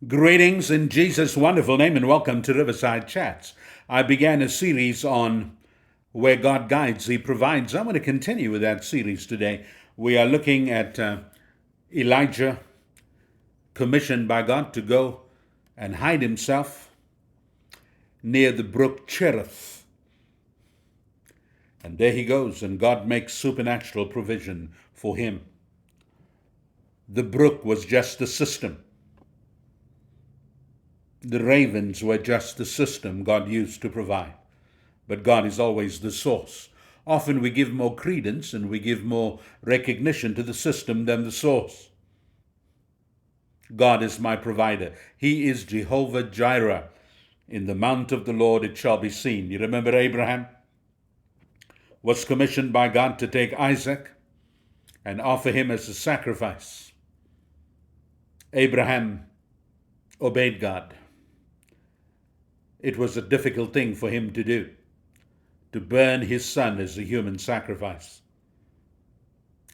Greetings in Jesus' wonderful name and welcome to Riverside Chats. I began a series on where God guides, He provides. I'm going to continue with that series today. We are looking at Elijah commissioned by God to go and hide himself near the brook Cherith. And there he goes, and God makes supernatural provision for him. The brook was just the system. The ravens were just the system God used to provide. But God is always the source. Often we give more credence and we give more recognition to the system than the source. God is my provider. He is Jehovah Jireh. In the mount of the Lord it shall be seen. You remember Abraham was commissioned by God to take Isaac and offer him as a sacrifice. Abraham obeyed God. It was a difficult thing for him to do, to burn his son as a human sacrifice.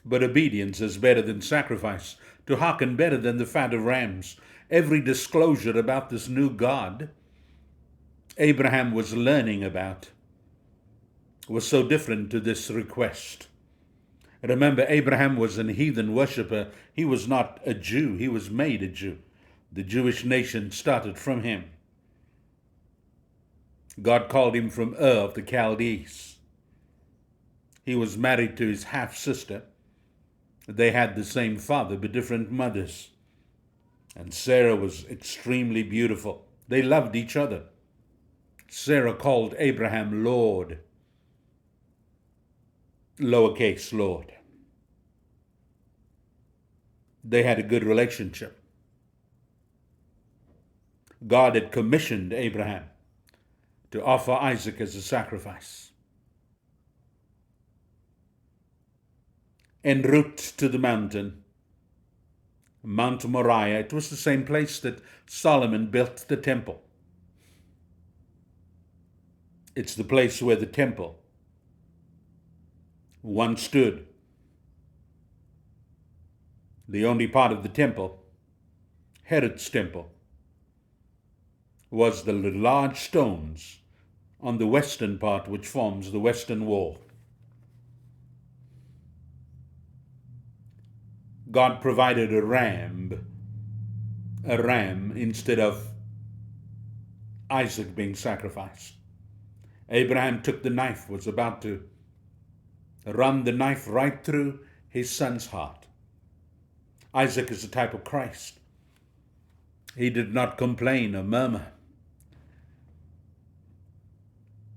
But obedience is better than sacrifice, to hearken better than the fat of rams. Every disclosure about this new God Abraham was learning about was so different to this request. Remember, Abraham was an heathen worshipper. He was not a Jew. He was made a Jew. The Jewish nation started from him. God called him from Ur of the Chaldees. He was married to his half-sister. They had the same father, but different mothers. And Sarah was extremely beautiful. They loved each other. Sarah called Abraham Lord, lowercase Lord. They had a good relationship. God had commissioned Abraham to offer Isaac as a sacrifice. En route to the mountain, Mount Moriah, it was the same place that Solomon built the temple. It's the place where the temple once stood. The only part of the temple, Herod's temple, was the large stones on the western part which forms the western wall. God provided a ram instead of Isaac being sacrificed. Abraham took the knife, was about to run the knife right through his son's heart. Isaac is a type of Christ. He did not complain or murmur.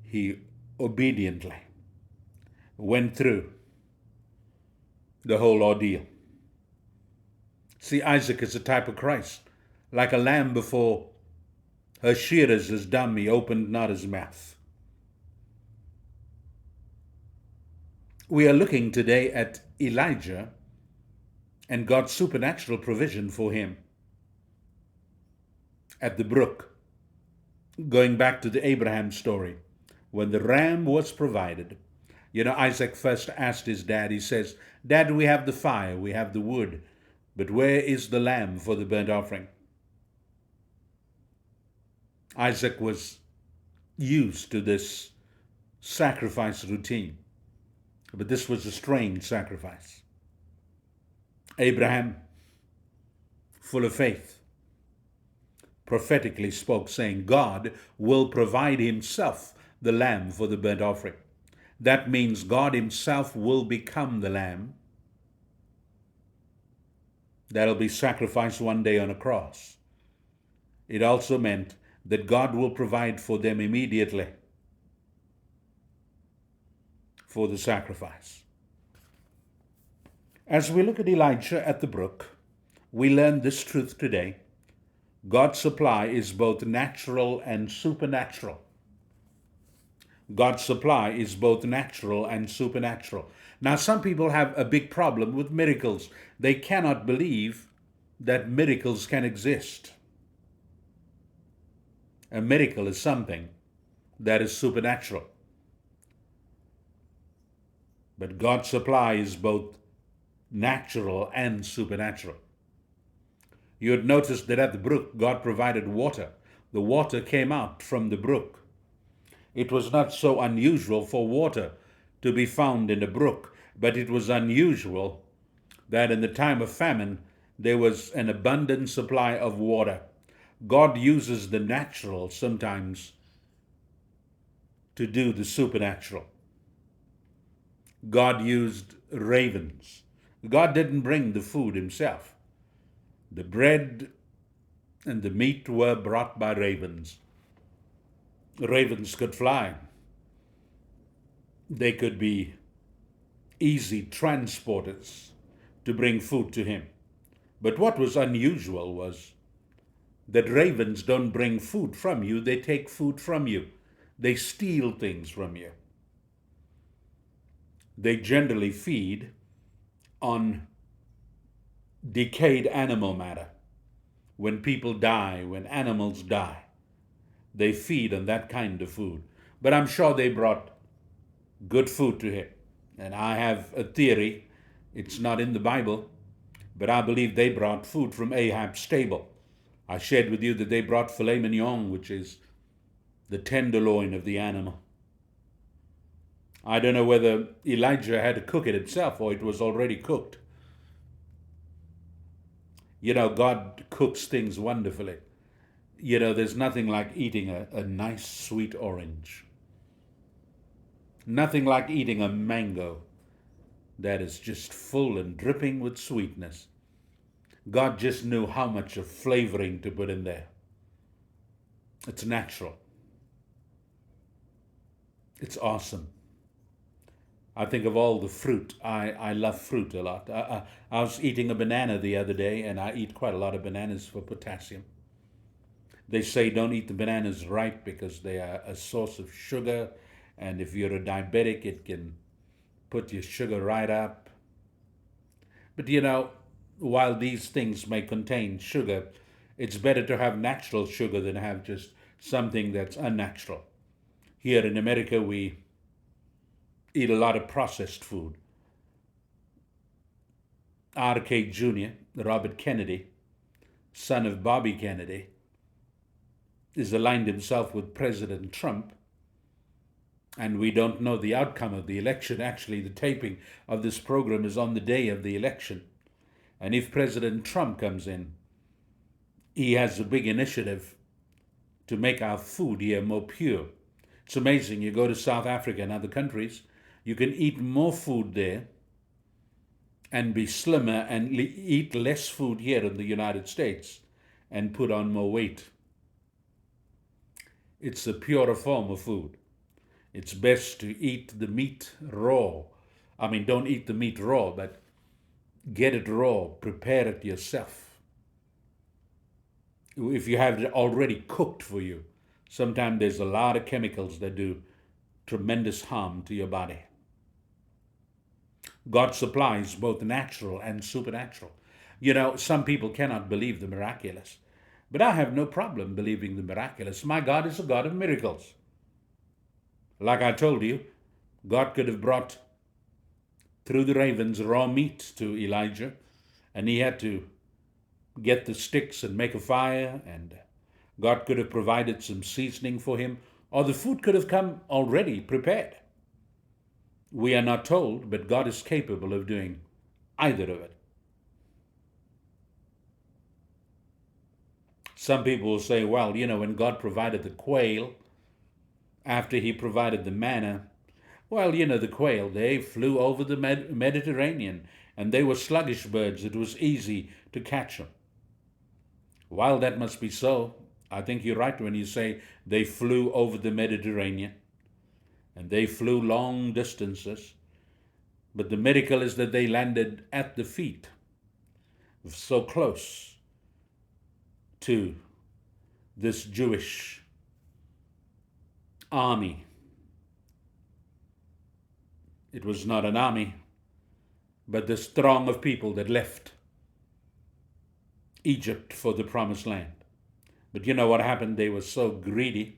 He obediently went through the whole ordeal. See, Isaac is a type of Christ. Like a lamb before her shearers is dumb, he opened not his mouth. We are looking today at Elijah and God's supernatural provision for him at the brook. Going back to the Abraham story, when the ram was provided, Isaac first asked his dad, he says, "Dad, we have the fire, we have the wood, but where is the lamb for the burnt offering?" Isaac was used to this sacrifice routine, but this was a strange sacrifice. Abraham, full of faith, prophetically spoke, saying, God will provide himself the lamb for the burnt offering. That means God himself will become the lamb that'll be sacrificed one day on a cross. It also meant that God will provide for them immediately for the sacrifice. As we look at Elijah at the brook, we learn this truth today. God's supply is both natural and supernatural. God's supply is both natural and supernatural. Now, some people have a big problem with miracles. They cannot believe that miracles can exist. A miracle is something that is supernatural. But God's supply is both natural and supernatural. You had noticed that at the brook, God provided water. The water came out from the brook. It was not so unusual for water to be found in a brook, but it was unusual that in the time of famine, there was an abundant supply of water. God uses the natural sometimes to do the supernatural. God used ravens. God didn't bring the food himself. The bread and the meat were brought by ravens. The ravens could fly. They could be easy transporters to bring food to him. But what was unusual was that ravens don't bring food from you, they take food from you. They steal things from you. They generally feed on decayed animal matter. When people die, when animals die, they feed on that kind of food. But I'm sure they brought good food to him. And I have a theory, it's not in the Bible, but I believe they brought food from Ahab's stable. I shared with you that they brought filet mignon, which is the tenderloin of the animal. I don't know whether Elijah had to cook it himself or it was already cooked. You know, God cooks things wonderfully. You know, there's nothing like eating a nice sweet orange. Nothing like eating a mango that is just full and dripping with sweetness. God just knew how much of flavoring to put in there. It's natural. It's awesome. I think of all the fruit. I love fruit a lot. I was eating a banana the other day, and I eat quite a lot of bananas for potassium. They say don't eat the bananas ripe because they are a source of sugar, and if you're a diabetic, it can put your sugar right up. But you know, while these things may contain sugar, it's better to have natural sugar than have just something that's unnatural. Here in America, we eat a lot of processed food. R.K. Jr., Robert Kennedy, son of Bobby Kennedy, is aligned himself with President Trump, and we don't know the outcome of the election. Actually, the taping of this program is on the day of the election. And if President Trump comes in, he has a big initiative to make our food here more pure. It's amazing. You go to South Africa and other countries, you can eat more food there and be slimmer and eat less food here in the United States and put on more weight. It's a purer form of food. It's best to eat the meat raw. I mean, don't eat the meat raw, but get it raw, prepare it yourself. If you have it already cooked for you, sometimes there's a lot of chemicals that do tremendous harm to your body. God supplies both natural and supernatural. You know, some people cannot believe the miraculous, but I have no problem believing the miraculous. My God is a God of miracles. Like I told you, God could have brought through the ravens raw meat to Elijah, and he had to get the sticks and make a fire, and God could have provided some seasoning for him, or the food could have come already prepared. We are not told, but God is capable of doing either of it. Some people will say, well, you know, when God provided the quail, after he provided the manna, well, you know, the quail, they flew over the Mediterranean, and they were sluggish birds. It was easy to catch them. While that must be so, I think you're right when you say they flew over the Mediterranean, and they flew long distances. But the miracle is that they landed at the feet, so close to this Jewish army. It was not an army, but this throng of people that left Egypt for the promised land. But you know what happened? They were so greedy.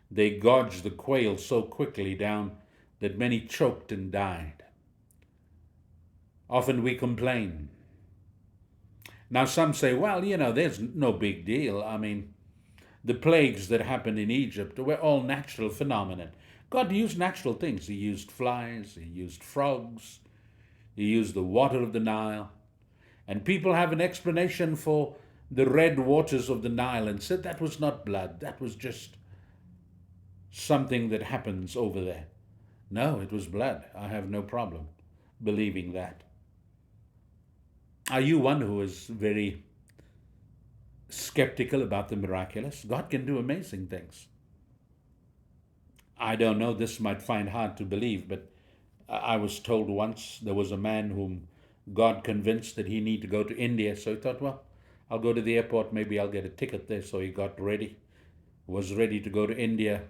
They gorged the quail so quickly down that many choked and died. Often we complain. Now, some say, well, there's no big deal. I mean, the plagues that happened in Egypt were all natural phenomena. God used natural things. He used flies, He used frogs, He used the water of the Nile. And people have an explanation for the red waters of the Nile and said that was not blood, that was just something that happens over there. No, it was blood. I have no problem believing that. Are you one who is very skeptical about the miraculous? God can do amazing things. I don't know, this might find hard to believe, but I was told once there was a man whom God convinced that he need to go to India. So he thought, well, I'll go to the airport, maybe I'll get a ticket there. So he got ready, was ready to go to India,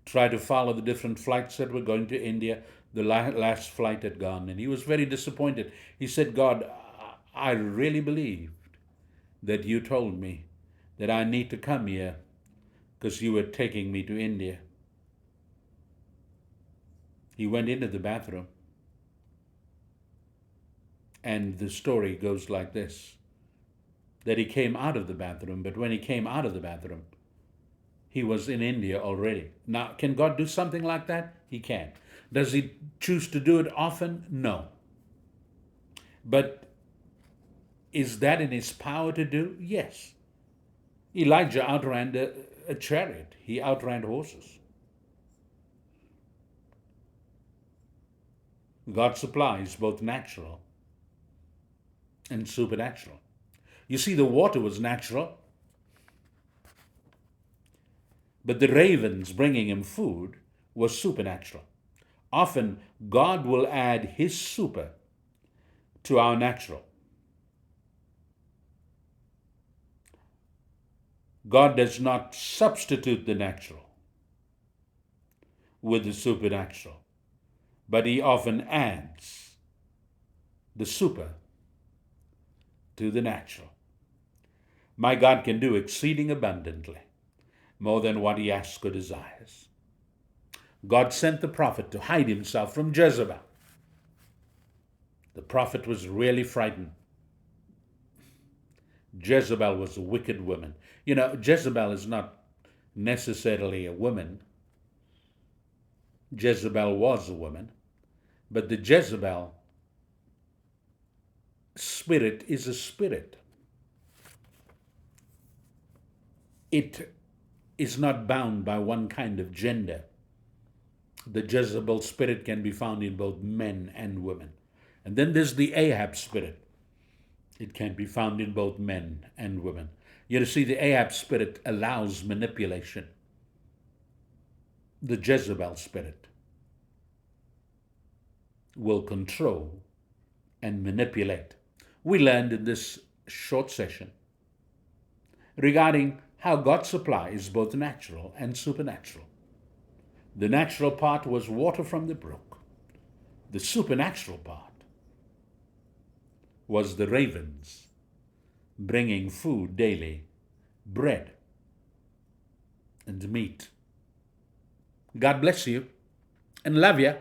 try to follow the different flights that were going to India. The last flight had gone, and he was very disappointed. He said, God, I really believed that you told me that I need to come here because you were taking me to India. He went into the bathroom, and the story goes like this, that he came out of the bathroom, but when he came out of the bathroom, he was in India already. Now, can God do something like that? He can. Does He choose to do it often? No. But is that in His power to do? Yes. Elijah outran a chariot. He outran horses. God supplies both natural and supernatural. You see, the water was natural, but the ravens bringing him food was supernatural. Often, God will add His super to our natural. God does not substitute the natural with the supernatural, but He often adds the super to the natural. My God can do exceeding abundantly, more than what He asks or desires. God sent the prophet to hide himself from Jezebel. The prophet was really frightened. Jezebel was a wicked woman. Jezebel is not necessarily a woman. Jezebel was a woman, but the Jezebel spirit is a spirit. It is not bound by one kind of gender. The Jezebel spirit can be found in both men and women. And then there's the Ahab spirit. It can be found in both men and women. You see, the Ahab spirit allows manipulation. The Jezebel spirit will control and manipulate. We learned in this short session regarding how God supplies both natural and supernatural. The natural part was water from the brook. The supernatural part was the ravens bringing food daily, bread and meat. God bless you and love you.